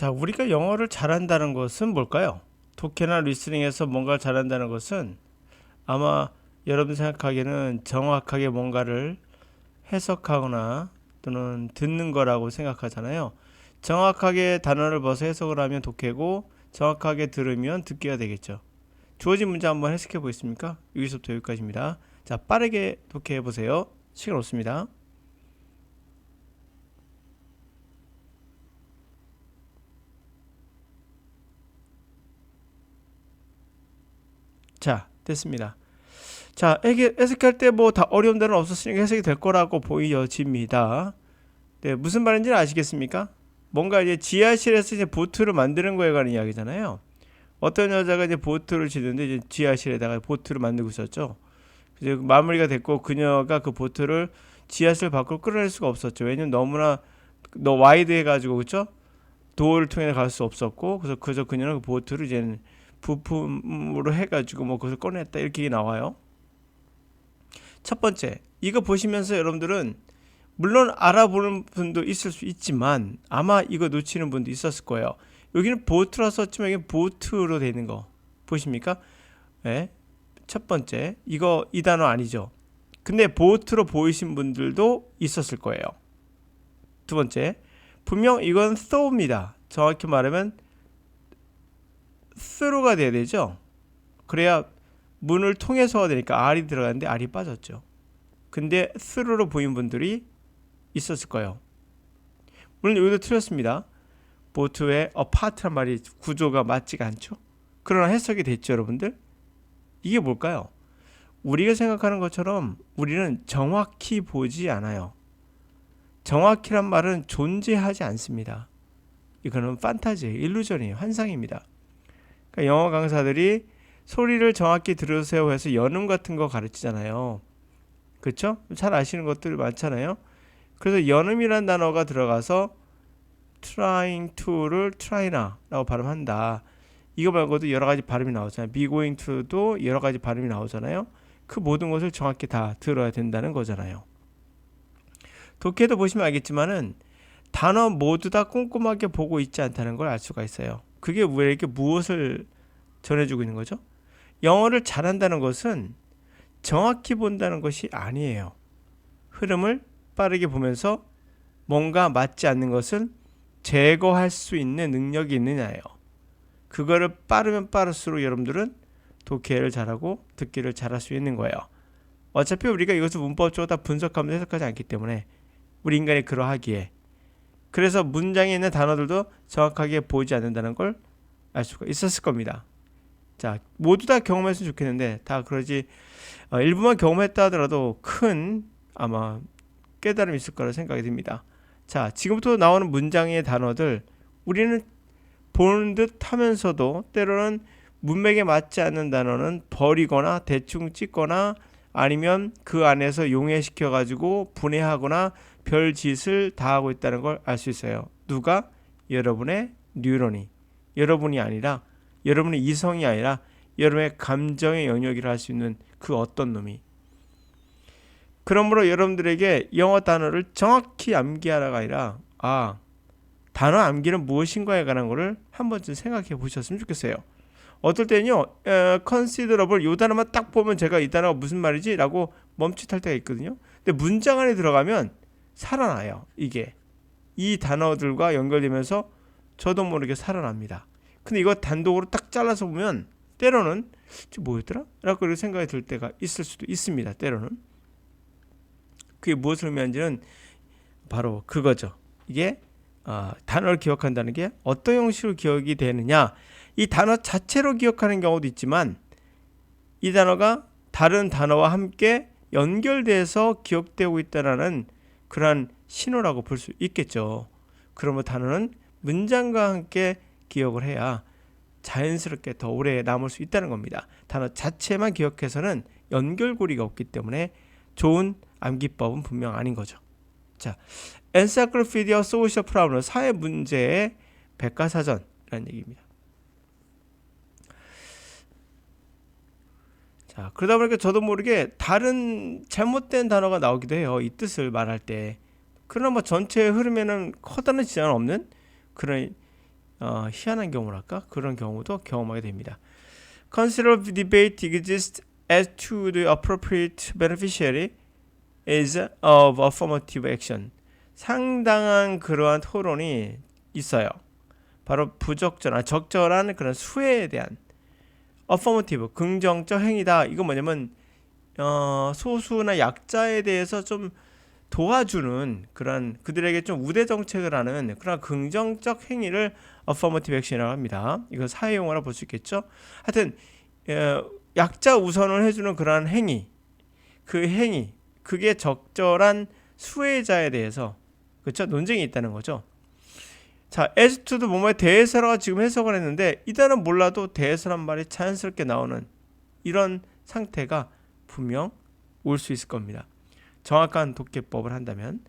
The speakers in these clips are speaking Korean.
자, 우리가 영어를 잘한다는 것은 뭘까요? 독해나 리스닝에서 뭔가를 잘한다는 것은 아마 여러분 생각하기에는 정확하게 뭔가를 해석하거나 또는 듣는 거라고 생각하잖아요. 정확하게 단어를 벗어 해석을 하면 독해고 정확하게 들으면 듣기가 되겠죠. 주어진 문제 한번 해석해 보겠습니까? 여기서부터 여기까지입니다. 자, 빠르게 독해해 보세요. 시간 없습니다. 자, 됐습니다. 자, 해석할 때 뭐 다 어려운 데는 없었으니까 해석이 될 거라고 보여집니다. 네, 무슨 말인지 아시겠습니까? 뭔가 이제 지하실에서 이제 보트를 만드는 거에 관한 이야기잖아요. 어떤 여자가 이제 보트를 지는데 이제 지하실에다가 보트를 만들고 있었죠. 이제 마무리가 됐고 그녀가 그 보트를 지하실 밖으로 끌어낼 수가 없었죠. 왜냐면 너무나 와이드해가지고 그렇죠? 도어를 통해 갈 수 없었고 그래서 그녀는 그 보트를 이제 부품으로 해가지고 뭐 그것을 꺼냈다 이렇게 나와요. 첫 번째, 이거 보시면서 여러분들은 물론 알아보는 분도 있을 수 있지만 아마 이거 놓치는 분도 있었을 거예요. 여기는 보트라 썼지만 이게 보트로 되어 있는 거 보십니까? 네. 첫 번째, 이거 이 단어 아니죠. 근데 보트로 보이신 분들도 있었을 거예요. 두 번째, 분명 이건 through입니다. 정확히 말하면 through가 돼야 되죠. 그래야 문을 통해서가 되니까 R이 들어가는데 R이 빠졌죠. 근데 through로 보인 분들이 있었을 거예요. 물론 여기도 틀렸습니다. 보트의 apart란 말이 구조가 맞지가 않죠. 그러나 해석이 됐죠, 여러분들. 이게 뭘까요? 우리가 생각하는 것처럼 우리는 정확히 보지 않아요. 정확히란 말은 존재하지 않습니다. 이거는 판타지예요. 일루전이에요. 환상입니다. 그러니까 영어 강사들이 소리를 정확히 들으세요 해서 연음 같은 거 가르치잖아요. 그렇죠? 잘 아시는 것들 많잖아요. 그래서 연음이라는 단어가 들어가서 trying to를 try나 라고 발음한다. 이거 말고도 여러 가지 발음이 나오잖아요. be going to도 여러 가지 발음이 나오잖아요. 그 모든 것을 정확히 다 들어야 된다는 거잖아요. 독해도 보시면 알겠지만은 단어 모두 다 꼼꼼하게 보고 있지 않다는 걸 알 수가 있어요. 그게 왜 이렇게 무엇을 전해주고 있는 거죠? 영어를 잘한다는 것은 정확히 본다는 것이 아니에요. 흐름을 빠르게 보면서 뭔가 맞지 않는 것은 제거할 수 있는 능력이 있느냐예요. 그거를 빠르면 빠를수록 여러분들은 독해를 잘하고 듣기를 잘할 수 있는 거예요. 어차피 우리가 이것을 문법적으로 다 분석하면서 해석하지 않기 때문에 우리 인간이 그러하기에 그래서 문장에 있는 단어들도 정확하게 보지 않는다는 걸 알 수가 있었을 겁니다. 자, 모두 다 경험했으면 좋겠는데 다 그러지 일부만 경험했다 하더라도 큰 아마 깨달음이 있을 거라 생각이 듭니다. 자, 지금부터 나오는 문장의 단어들 우리는 보는 듯 하면서도 때로는 문맥에 맞지 않는 단어는 버리거나 대충 찍거나 아니면 그 안에서 용해시켜 가지고 분해하거나 별짓을 다 하고 있다는 걸 알 수 있어요. 누가? 여러분의 뉴런이. 여러분이 아니라 여러분의 이성이 아니라 여러분의 감정의 영역이라 할 수 있는 그 어떤 놈이. 그러므로 여러분들에게 영어 단어를 정확히 암기하라가 아니라 단어 암기는 무엇인가에 관한 거를 한 번쯤 생각해 보셨으면 좋겠어요. 어떨 때는요, considerable 이 단어만 딱 보면 제가 이 단어가 무슨 말이지? 라고 멈칫할 때가 있거든요. 근데 문장 안에 들어가면 살아나요. 이게 이 단어들과 연결되면서 저도 모르게 살아납니다. 근데 이거 단독으로 딱 잘라서 보면 때로는 뭐였더라? 라고 생각이 들 때가 있을 수도 있습니다. 때로는 그게 무엇을 의미하는지는 바로 그거죠. 이게 단어를 기억한다는 게 어떤 형식으로 기억이 되느냐, 이 단어 자체로 기억하는 경우도 있지만 이 단어가 다른 단어와 함께 연결돼서 기억되고 있다는 그러한 신호라고 볼 수 있겠죠. 그러면 단어는 문장과 함께 기억을 해야 자연스럽게 더 오래 남을 수 있다는 겁니다. 단어 자체만 기억해서는 연결고리가 없기 때문에 좋은 암기법은 분명 아닌 거죠. 자, Encyclopedia of Social Problems, 사회 문제의 백과사전이라는 얘기입니다. 자, 그러다 보니까 저도 모르게 다른 잘못된 단어가 나오기도 해요. 이 뜻을 말할 때. 그러나 뭐 전체의 흐름에는 커다란 지장은 없는 그런 희한한 경우랄까? 그런 경우도 경험하게 됩니다. Considerable debate exists as to the appropriate beneficiary is of affirmative action. 상당한 그러한 토론이 있어요. 바로 적절한 그런 수혜에 대한 affirmative, 긍정적 행위다. 이건 뭐냐면 소수나 약자에 대해서 좀 도와주는 그런 그들에게 좀 우대 정책을 하는 그런 긍정적 행위를 affirmative action이라고 합니다. 이거 사회용어라 볼 수 있겠죠. 하여튼 약자 우선을 해주는 그러한 행위, 그게 적절한 수혜자에 대해서 그렇죠? 논쟁이 있다는 거죠. 자, as to도 뭐뭐에 대해서라고 지금 해석을 했는데 이 단어는 몰라도 대해서란 말이 자연스럽게 나오는 이런 상태가 분명 올 수 있을 겁니다. 정확한 독해법을 한다면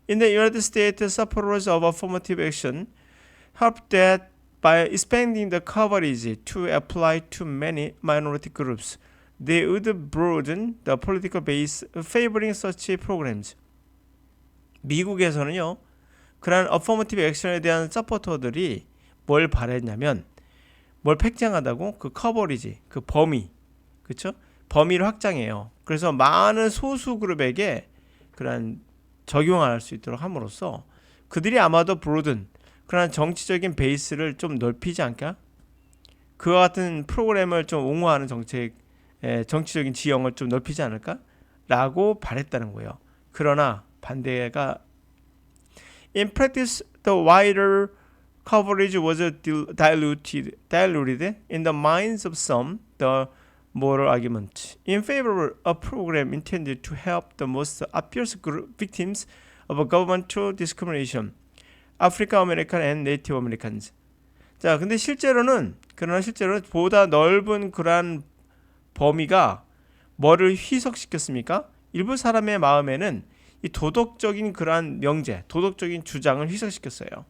In the United States, supporters of affirmative action hope that by expanding the coverage to apply to many minority groups, they would broaden the political base favoring such programs. 미국에서는요, 그런 affirmative action에 대한 서포터들이 뭘 바랬냐면, 뭘 팽창하다고 그 커버리지, 그 범위, 그렇죠? 범위를 확장해요. 그래서 많은 소수 그룹에게 그런 적용할 수 있도록 함으로써 그들이 아마도 브로든 그런 정치적인 베이스를 좀 넓히지 않을까? 그와 같은 프로그램을 좀 옹호하는 정치적인 지형을 좀 넓히지 않을까? 라고 바랬다는 거예요. 그러나 반대가 In practice, the wider coverage was diluted in the minds of some, the moral argument in favor of a program intended to help the most obvious victims of governmental discrimination, African American and Native Americans. 자, 근데 실제로는 보다 넓은 그러한 범위가 뭐를 희석시켰습니까? 일부 사람의 마음에는 이 도덕적인 그러한 명제, 도덕적인 주장을 희석시켰어요.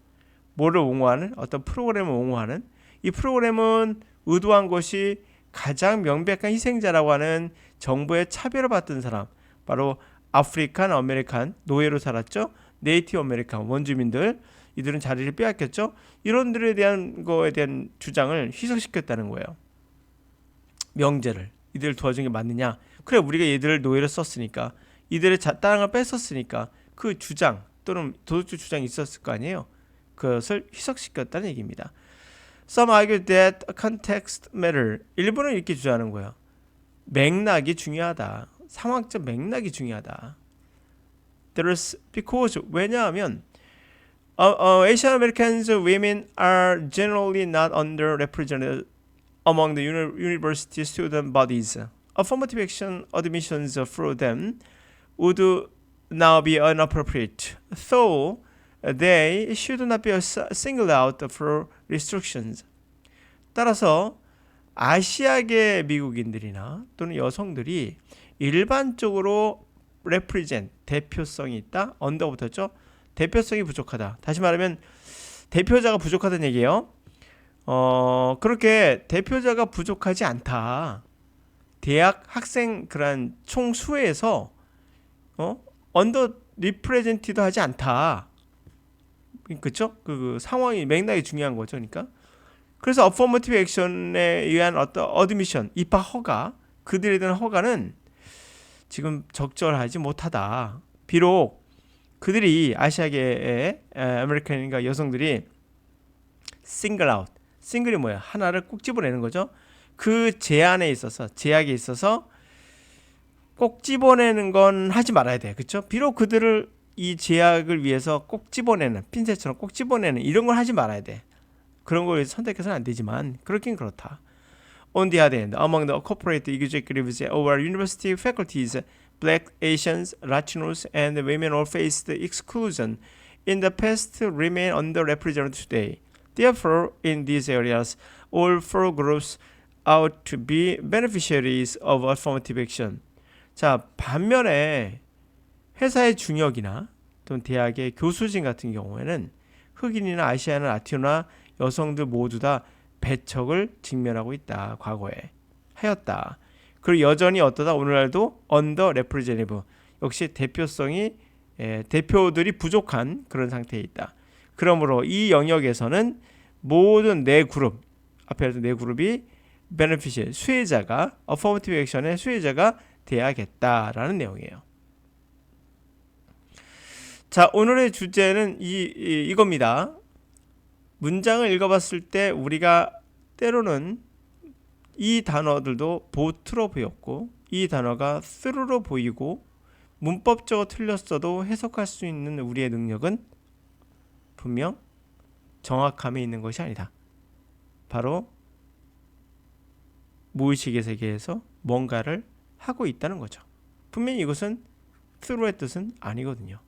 뭐를 옹호하는? 어떤 프로그램을 옹호하는? 이 프로그램은 의도한 것이 가장 명백한 희생자라고 하는 정부의 차별을 받던 사람, 바로 아프리칸 아메리칸, 노예로 살았죠. 네이티브 아메리칸 원주민들, 이들은 자리를 빼앗겼죠. 이런들에 대한 거에 대한 주장을 희석시켰다는 거예요. 명제를 이들을 도와준 게 맞느냐? 그래, 우리가 얘들을 노예로 썼으니까, 이들의 땅을 뺐었으니까 그 주장 또는 도덕적 주장이 있었을 거 아니에요. 그것을 희석시켰다는 얘기입니다. Some argue that context matter. 일부는 이렇게 주장하는 거예요. 맥락이 중요하다. 상황적 맥락이 중요하다. Because 왜냐하면 Asian Americans women are generally not underrepresented among the university student bodies. Affirmative action admissions for them would now be inappropriate, though they should not be singled out for restrictions. 따라서 아시아계 미국인들이나 또는 여성들이 일반적으로 represent, 대표성이 있다. 언더가 붙었죠. 대표성이 부족하다. 다시 말하면 대표자가 부족하다는 얘기예요. 그렇게 대표자가 부족하지 않다. 대학 학생 그런 총수에서 언더 리프레젠티드 하지 않다. 그렇죠? 그 상황이 맥락이 중요한 거죠. 그러니까 그래서 어퍼머티브 액션에 의한 어떤 어드미션, 입학 허가, 그들에 대한 허가는 지금 적절하지 못하다. 비록 그들이 아시아계의 아메리칸인가 여성들이 싱글 아웃, 싱글이 뭐야? 하나를 꼭 집어내는 거죠. 그 제약에 있어서 꼭 집어내는 건 하지 말아야 돼. 그렇죠? 비록 그들을 이 제약을 위해서 꼭 집어내는, 핀셋처럼 꼭 집어내는 이런 걸 하지 말아야 돼. 그런 걸 선택해서는 안 되지만 그렇긴 그렇다. On the other hand, among the corporate executives of our university faculties, Black, Asians, Latinos, and women all faced exclusion in the past, remain underrepresented today. Therefore, in these areas, all four groups ought to be beneficiaries of affirmative action. 자, 반면에 회사의 중역이나 또는 대학의 교수진 같은 경우에는 흑인이나 아시아나 라티노나 여성들 모두 다 배척을 직면하고 있다. 과거에 하였다. 그리고 여전히 어떠다 오늘날도 언더 레프레젠티브, 역시 대표들이 부족한 그런 상태에 있다. 그러므로 이 영역에서는 모든 네 그룹, 앞에 네 그룹이 beneficiary, 수혜자가 affirmative action의 수혜자가 돼야겠다라는 내용이에요. 자, 오늘의 주제는 이겁니다. 문장을 읽어봤을 때 우리가 때로는 이 단어들도 both로 보였고 이 단어가 through로 보이고 문법적으로 틀렸어도 해석할 수 있는 우리의 능력은 분명 정확함에 있는 것이 아니다. 바로 무의식의 세계에서 뭔가를 하고 있다는 거죠. 분명히 이것은 through의 뜻은 아니거든요.